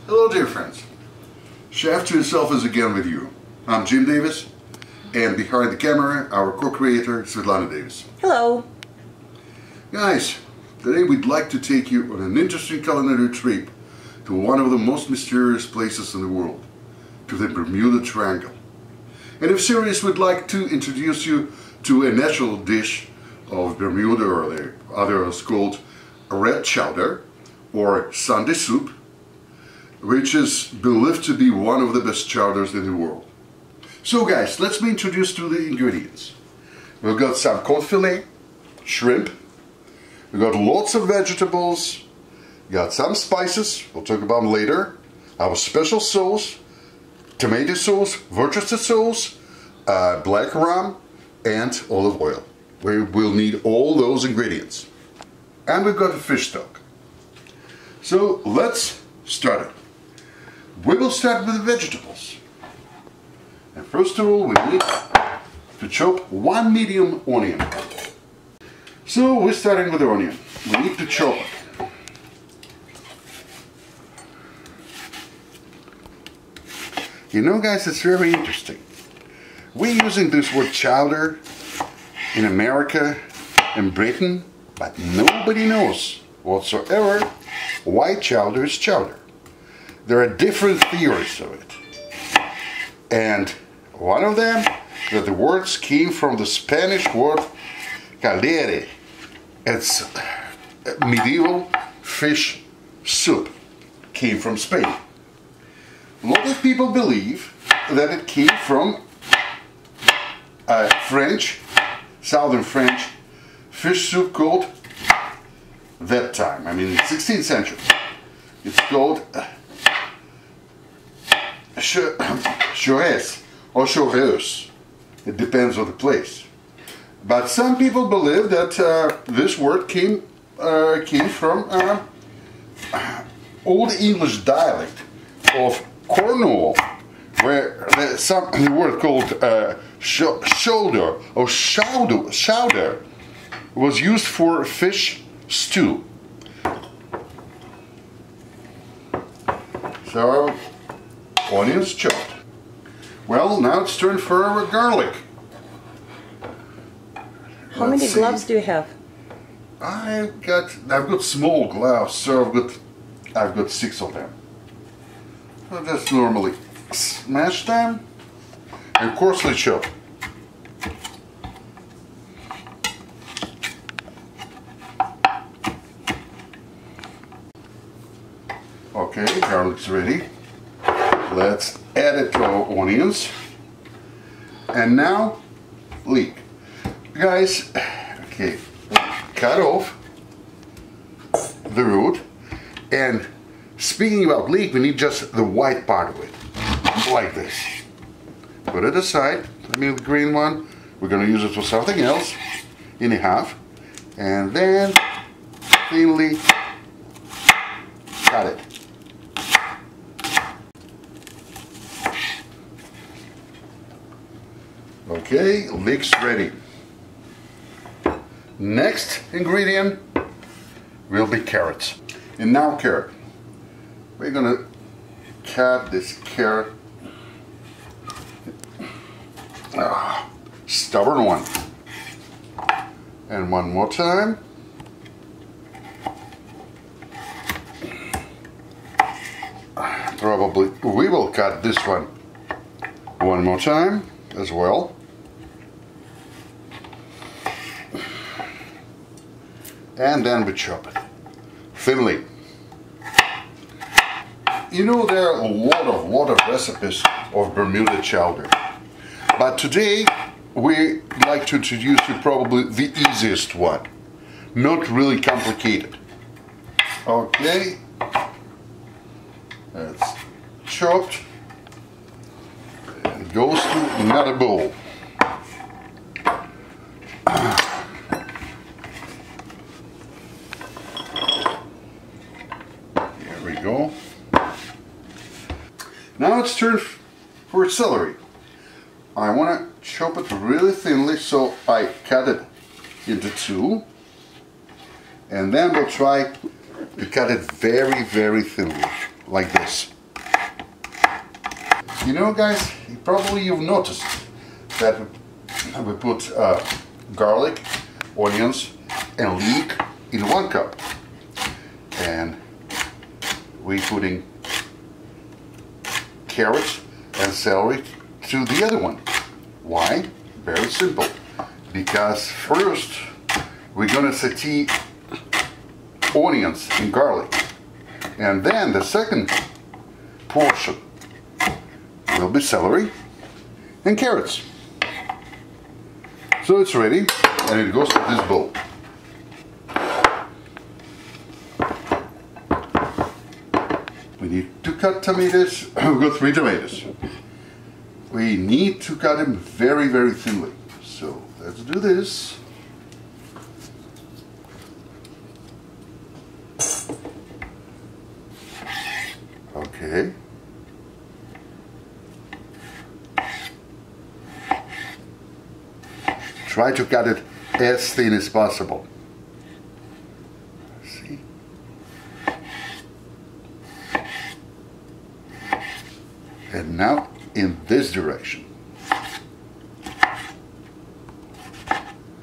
Hello dear friends, Chef to Himself is again with you. I'm Jim Davis, and behind the camera our co-creator Svetlana Davis. Hello. Guys, today we'd like to take you on an interesting culinary trip to one of the most mysterious places in the world, to the Bermuda Triangle. And if serious, we'd like to introduce you to a national dish of Bermuda, or the others called red chowder or Sunday soup, which is believed to be one of the best chowders in the world. So guys, let's be introduced to the ingredients. We've got some cod fillet, shrimp, we've got lots of vegetables, got some spices, we'll talk about them later, our special sauce, tomato sauce, Worcester sauce, black rum, and olive oil. We will need all those ingredients. And we've got a fish stock. So let's start it. We will start with the vegetables. And first of all, we need to chop one medium onion. So we're starting with the onion. We need to chop it. You know guys, it's very interesting. We're using this word chowder in America and Britain, but nobody knows whatsoever why chowder is chowder. There are different theories of it. And one of them, that the words came from the Spanish word caldere. It's medieval fish soup. Came from Spain. A lot of people believe that it came from French, southern French fish soup called, that time, I mean 16th century. It's called chores or chores. It depends on the place. But some people believe that this word came from Old English dialect of Cornwall, where the word called shoulder or chowder was used for fish stew. So, onions chopped. Well, now it's time for our garlic. How many gloves do you have? I've got small gloves, so I've got 6 of them. I'll just normally smash them and coarsely chop. Okay, garlic's ready. Let's add it to our onions. And now, leek. Guys, okay, cut off the root. And speaking about leek, we need just the white part of it, like this. Put it aside, I mean the green one. We're going to use it for something else, in half. And then, thinly cut it. Okay, leek's ready. Next ingredient will be carrots. And now carrot. We're gonna cut this carrot. Stubborn one. And one more time. Probably we will cut this one more time as well. And then we chop it thinly. You know, there are a lot of recipes of Bermuda chowder, but today we like to introduce you probably the easiest one, not really complicated. Okay, that's chopped and goes to another bowl. Go. Now it's turn for celery. I want to chop it really thinly, so I cut it into 2, and then we'll try to cut it very, very thinly. like this. You know, guys, probably you've noticed that we put garlic, onions, and leek in one cup, and we're putting carrots and celery to the other one. Why? Very simple. Because first we're gonna saute onions and garlic, and then the second portion will be celery and carrots. So it's ready, and it goes to this bowl. We need to cut tomatoes. We've got 3 tomatoes. We need to cut them very, very thinly. So let's do this. Okay. Try to cut it as thin as possible. See? And now in this direction.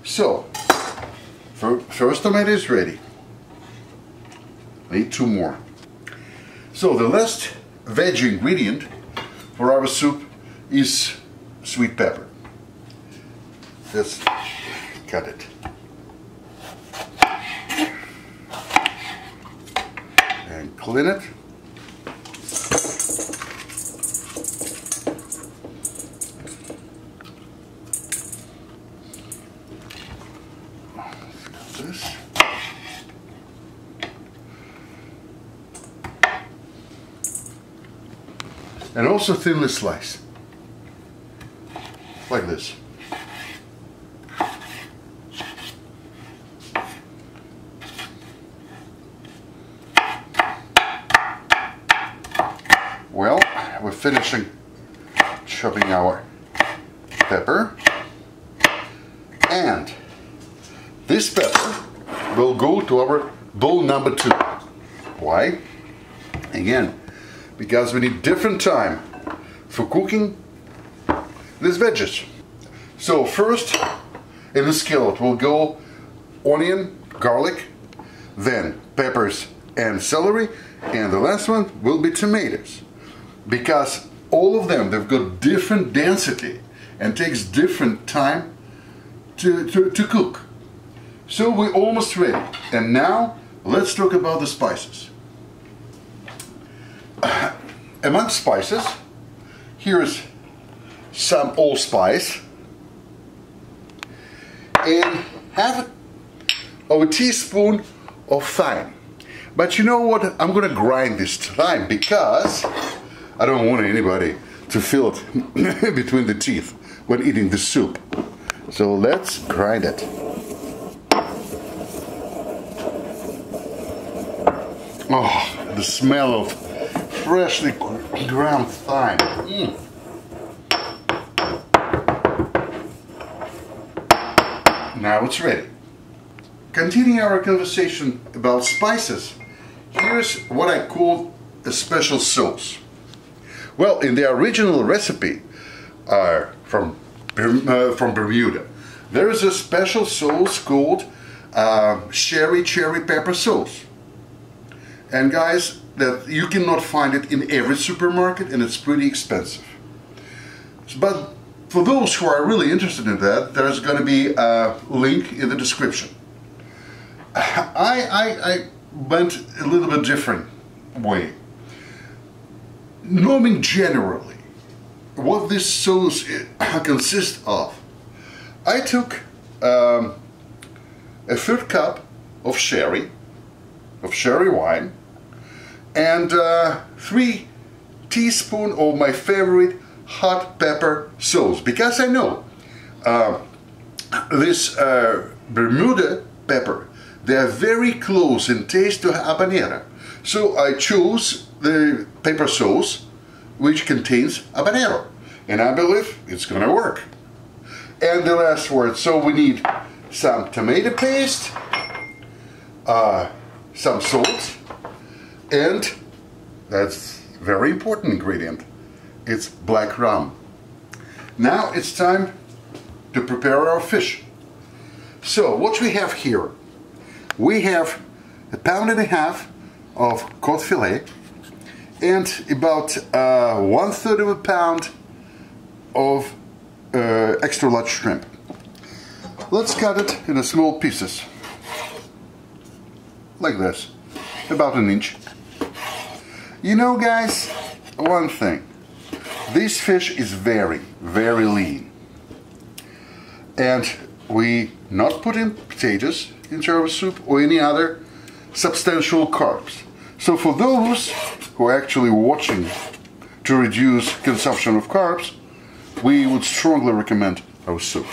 So, first tomato is ready. I need 2 more. So the last veggie ingredient for our soup is sweet pepper. Let's cut it. And clean it. This. And also thinly slice, like this. Well, we're finishing chopping our pepper, and this pepper will go to our bowl number 2. Why? Again, because we need different time for cooking these veggies. So first in the skillet will go onion, garlic, then peppers and celery, and the last one will be tomatoes. Because all of them, they've got different density and takes different time to cook. So we're almost ready. And now let's talk about the spices. Among spices, here's some allspice and half of a teaspoon of thyme. But you know what? I'm gonna grind this thyme because I don't want anybody to feel it between the teeth when eating the soup. So let's grind it. Oh, the smell of freshly ground thyme. Now it's ready. Continuing our conversation about spices, here's what I call a special sauce. Well, in the original recipe from Bermuda, there is a special sauce called cherry pepper sauce. And guys, that you cannot find it in every supermarket, and it's pretty expensive. But for those who are really interested in that, there's going to be a link in the description. I went a little bit different way. Knowing generally what this sauce consists of, I took a 1/3 cup of sherry wine, and 3 teaspoons of my favorite hot pepper sauce, because I know this Bermuda pepper, they are very close in taste to habanero. So I chose the pepper sauce which contains habanero, and I believe it's gonna work. And the last word, so we need some tomato paste, some salt, and That's a very important ingredient. It's black rum. Now it's time to prepare our fish. So what we have here, we have 1.5 pounds of cod fillet and about 1/3 of a pound of extra large shrimp. Let's cut it in small pieces, like this, about 1 inch. You know, guys, one thing, this fish is very, very lean, and we not put in potatoes into our soup or any other substantial carbs. So for those who are actually watching to reduce consumption of carbs, we would strongly recommend our soup.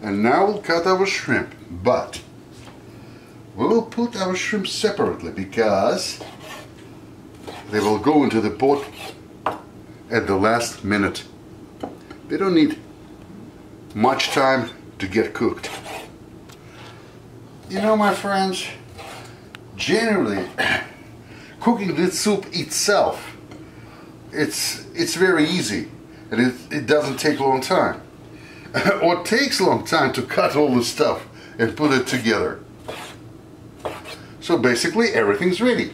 And now we'll cut our shrimp, but we will put our shrimp separately because they will go into the pot at the last minute. They don't need much time to get cooked. You know, my friends, generally cooking this soup itself, it's very easy, and it doesn't take a long time. Or it takes a long time to cut all the stuff and put it together. So basically everything's ready.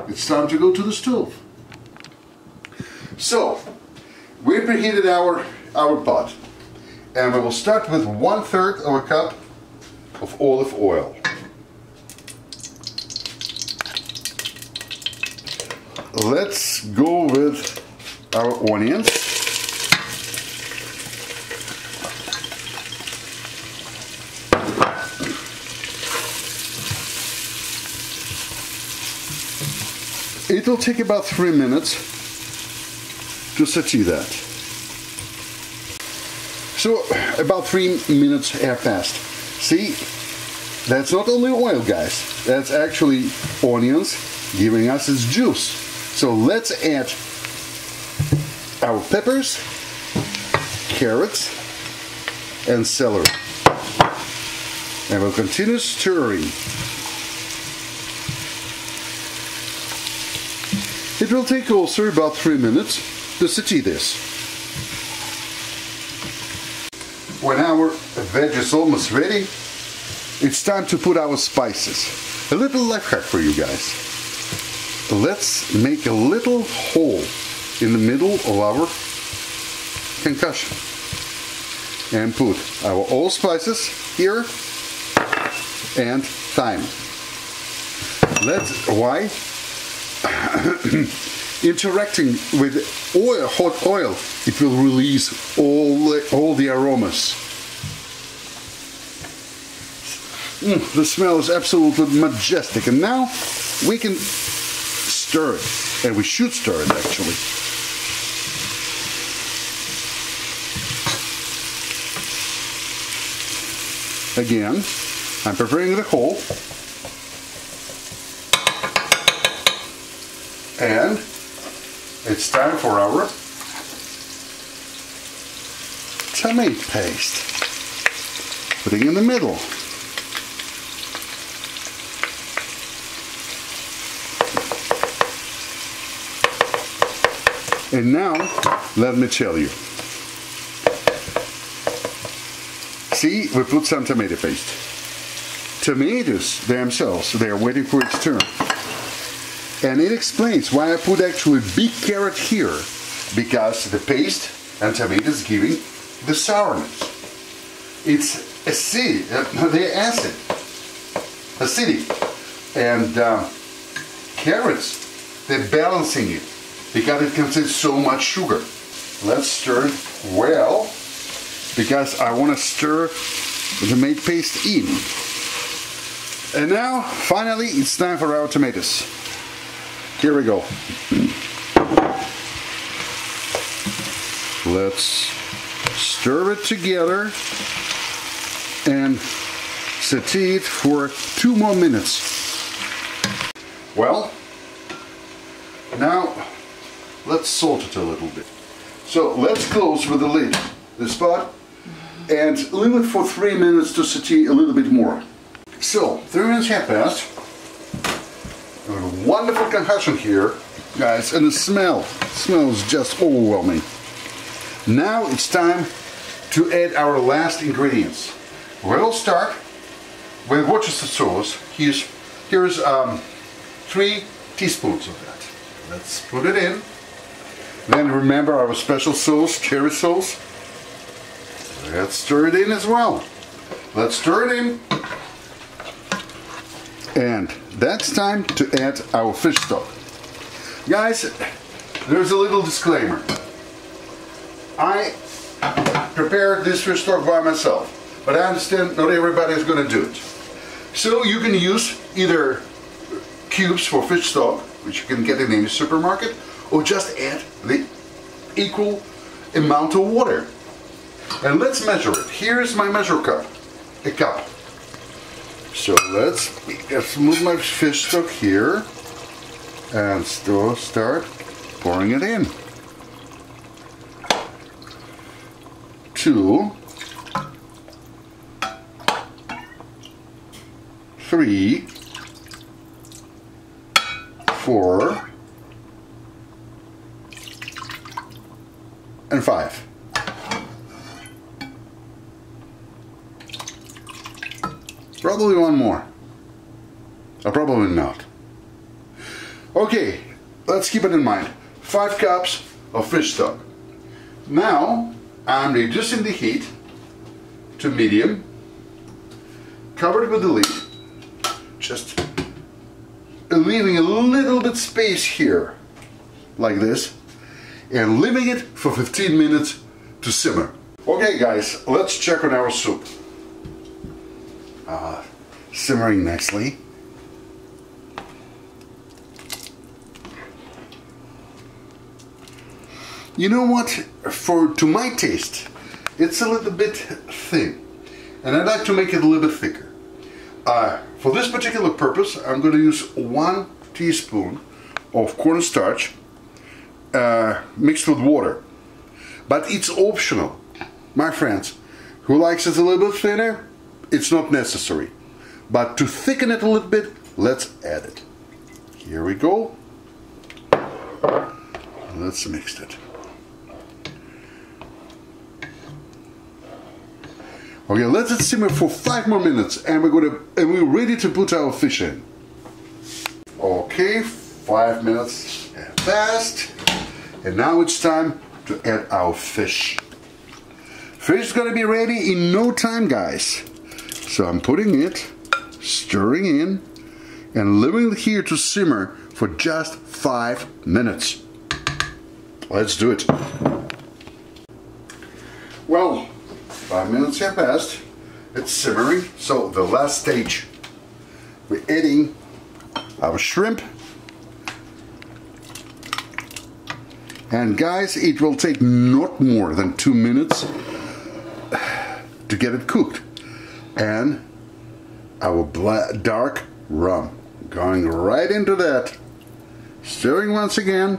It's time to go to the stove. So we preheated our pot, and we will start with 1/3 of a cup of olive oil. Let's go with our onions. It will take about 3 minutes to saute that. So about 3 minutes have passed. See, that's not only oil, guys. That's actually onions giving us its juice. So let's add our peppers, carrots, and celery. And we'll continue stirring. It will take also about 3 minutes to saute this. When our veg is almost ready, it's time to put our spices. A little life hack for you guys. Let's make a little hole in the middle of our concussion and put our allspices here and thyme. Why? Interacting with oil, hot oil, it will release all the aromas. The smell is absolutely majestic, and now we can stir it, and we should stir it actually. Again, I'm preparing the whole. And it's time for our tomato paste. Putting in the middle. And now, let me tell you. See, we put some tomato paste. Tomatoes themselves, they are waiting for its turn. And it explains why I put actually a big carrot here, because the paste and tomatoes giving the sourness. It's acidic, acidic, and carrots, they're balancing it because it contains so much sugar. Let's stir it well, because I want to stir the tomato paste in. And now, finally, it's time for our tomatoes. Here we go. Let's stir it together and saute it for 2 more minutes. Well, now let's salt it a little bit. So let's close with the lid this pot and leave it for 3 minutes to saute a little bit more. So 3 minutes have passed. A wonderful concoction here, guys, and the smell is just overwhelming. Now it's time to add our last ingredients. We'll start with Worcestershire sauce. Here's 3 teaspoons of that. Let's put it in. Then remember our special sauce, cherry sauce. Let's stir it in as well. Let's stir it in. And that's time to add our fish stock. Guys, there's a little disclaimer. I prepared this fish stock by myself, but I understand not everybody is going to do it. So you can use either cubes for fish stock, which you can get in any supermarket, or just add the equal amount of water. And let's measure it. Here's my measure cup, a cup. So let's move my fish stock here and start pouring it in. 2, 3, 4, and 5. Probably one more. Or probably not. Okay, let's keep it in mind. 5 cups of fish stock. Now I'm reducing the heat to medium, covered with the lid, just leaving a little bit space here, like this, and leaving it for 15 minutes to simmer. Okay guys, let's check on our soup. Simmering nicely. You know what? To my taste, it's a little bit thin, and I'd like to make it a little bit thicker. For this particular purpose, I'm going to use 1 teaspoon of cornstarch mixed with water. But it's optional. My friends, who likes it a little bit thinner, it's not necessary. But to thicken it a little bit, let's add it. Here we go. Let's mix it. Okay, let it simmer for 5 more minutes, and we're ready to put our fish in. Okay, 5 minutes have passed, and now it's time to add our fish. Fish is gonna be ready in no time, guys. So I'm putting it, stirring in, and leaving it here to simmer for just 5 minutes. Let's do it. Well, 5 minutes have passed. It's simmering. So the last stage, we're adding our shrimp. And guys, it will take not more than 2 minutes to get it cooked. And our dark rum, going right into that, stirring once again.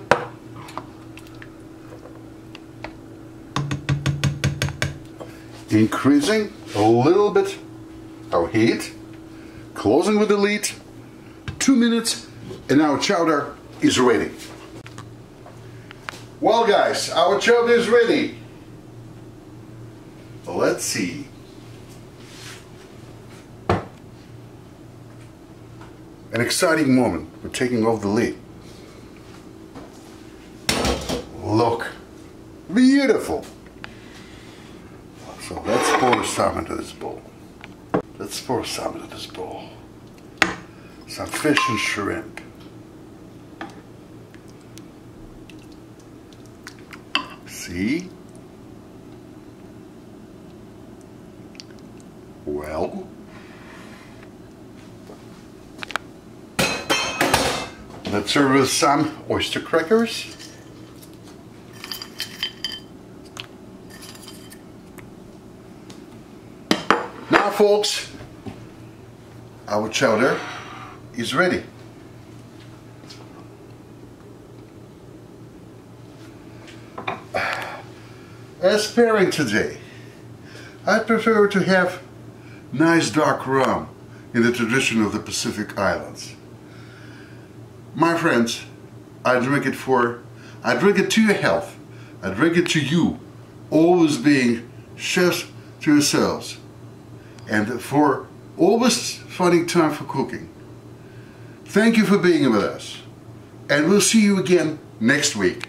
Increasing a little bit our heat, closing with the lid. 2 minutes, and our chowder is ready. Well guys, our chowder is ready. Let's see. An exciting moment. We're taking off the lid. Look, beautiful. So let's pour some into this bowl. Let's pour some into this bowl. Some fish and shrimp. See? Well, let's serve with some oyster crackers. Now folks, our chowder is ready. As pairing today, I prefer to have nice dark rum in the tradition of the Pacific Islands. My friends, I drink it to your health. I drink it to you, always being chefs to yourselves, and for always finding time for cooking. Thank you for being with us, and we'll see you again next week.